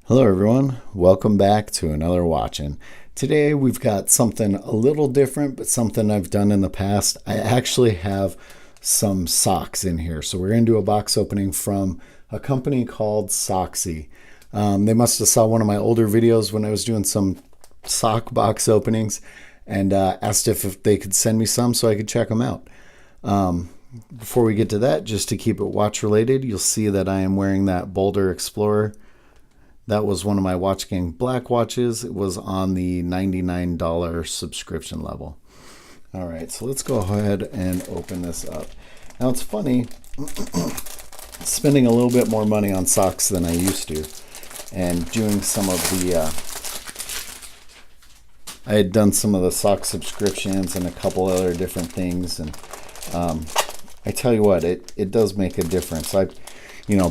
Hello everyone, welcome back to another Watchin. Today we've got something a little different, but something I've done in the past. I actually have some socks in here. So we're going to do a box opening from a company called Soxy. They must have saw one of my older videos when I was doing some sock box openings and asked if they could send me some so I could check them out. Before we get to that, just to keep it watch related, you'll see that I am wearing that Boulder Explorer. That was one of my watchgang black watches. It was on the $99 subscription level. All right, so let's go ahead and open this up. Now it's funny, spending a little bit more money on socks than I used to, and doing some of the, I had done some of the sock subscriptions and a couple other different things, and I tell you what, it does make a difference.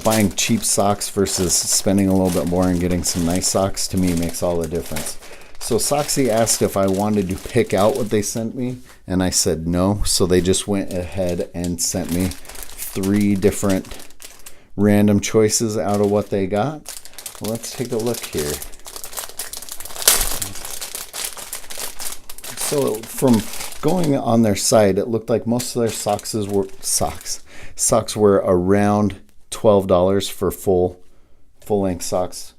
Buying cheap socks versus spending a little bit more and getting some nice socks, to me, makes all the difference. So Soxy asked if I wanted to pick out what they sent me, and I said no. So they just went ahead and sent me 3 different random choices out of what they got. Well, let's take a look here. So from going on their site, it looked like most of their socks were around $12 for full-length socks.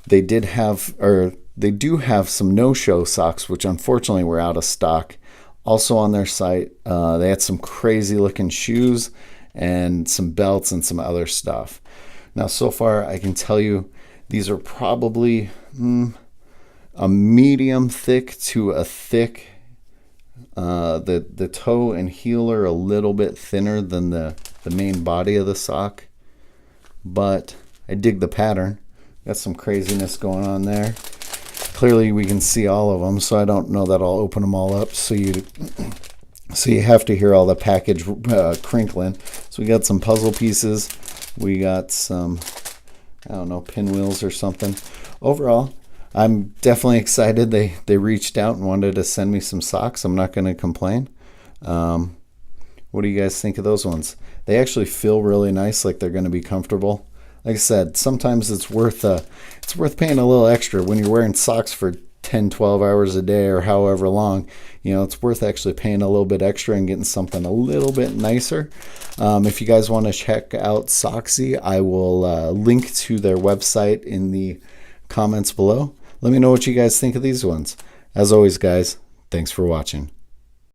They do have some no-show socks, which unfortunately were out of stock. Also on their site, they had some crazy-looking shoes and some belts and some other stuff. Now, so far, I can tell you these are probably a medium thick to a thick. The toe and heel are a little bit thinner than the main body of the sock, but I dig the pattern. Got some craziness going on there. Clearly we can see all of them, so I don't know that I'll open them all up, so you have to hear all the package crinkling. So we got some puzzle pieces, we got some, I don't know, pinwheels or something. Overall, I'm definitely excited they reached out and wanted to send me some socks. I'm not going to complain. What do you guys think of those ones? They actually feel really nice, like they're going to be comfortable. Like I said, sometimes it's worth paying a little extra when you're wearing socks for 10, 12 hours a day or however long. It's worth actually paying a little bit extra and getting something a little bit nicer. If you guys want to check out Soxy, I will link to their website in the comments below. Let me know what you guys think of these ones. As always, guys, thanks for watching.